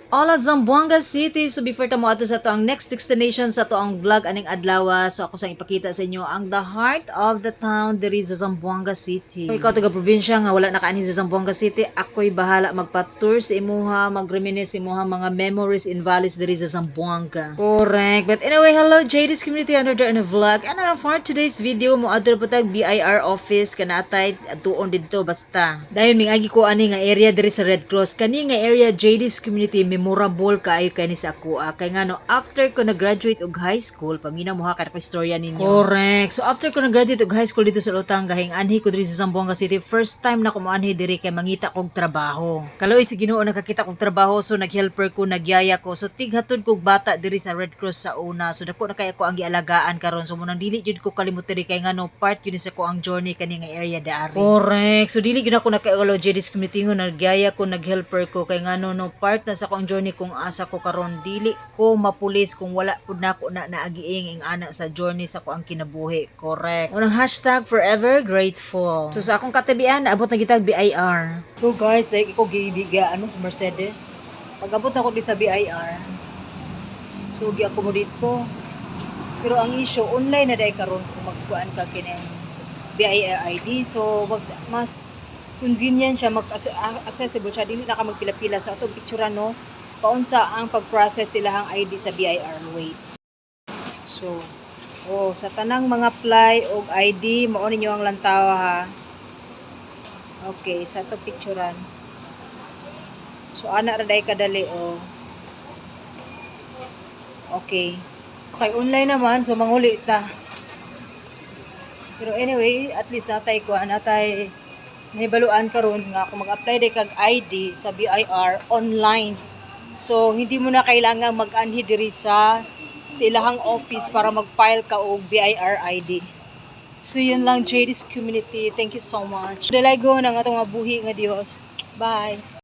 Hola Zamboanga City. So before ta mo ato sa to ang next destination sa to ang vlog aning adlaw, so ako sang ipakita sa inyo ang the heart of the town diri sa Zamboanga City. Kung ikaw taga probinsya nga wala nakaani sa Zamboanga City, ako'y bahala magpa-tour sa imuha, mag-reminisce imuha mga memories in valleys diri sa Zamboanga. Correct. But anyway, hello JD's community under there in a vlog. And for today's video mo adto po tag BIR office kanatay tuon didto basta. Dayon mingagi ko ani nga area diri sa Red Cross. Kani nga area JD's community memorable kaayo kani sa ako. Kay ngano after ko nag-graduate og high school, paminaw mo ha kada ko istorya ninyo. Correct. So after ko nag-graduate og high school dito sa Lutang, gahing anhi ko diri sa Zamboanga City, first time na ko moanhi diri kay mangita kog trabaho. Kaloy si Ginoo nakakita kog trabaho, so nag-helper ko, nagyaya ko. So tighatod kog bata diri sa Red Cross sa una. So dako na kay ako ang gialagaan karon. So munang dili jud ko kalimot diri kay ngano part yun sa ko ang journey kani nga area daari. Correct. So dili gyud ako nakailo JD's community ngo, nagyaya ko, nag-helper ko kay ngano no part na sa ko ang journey kung asa ko karon, dili ko mapulis kung wala pud nako na naagiing ing ana sa journey sa ko ang kinabuhi. Correct. Unang hashtag forever grateful. So sa akong katabian abot na gitag BIR. So guys, like ko gibiga ano sa Mercedes. Pag-abot na ko di sa BIR. So gi-accommodate ko. Pero ang issue online na dai karon kung magkuan ka kini BIR ID. So mas convenient siya, accessible siya, dili na ka magpila-pila. So atong picture no, paunsa ang pag-process silahang ID sa BIR. Wait. So, sa tanang mga fly og ID, mao ninyo ang lantaw ha. Okay, sa to picturean. So ana ra day kadali Okay. Okay, online naman, so manguli ta. Pero anyway, at least natay nahibaluan karon nga kung mag-apply day kag ID sa BIR online. So hindi mo na kailangan mag-anhi diri sa ilahang office para mag-file ka og BIR ID. So yun lang JD's community. Thank you so much. Dalaygo nang atong mabuhi nga Dios. Bye.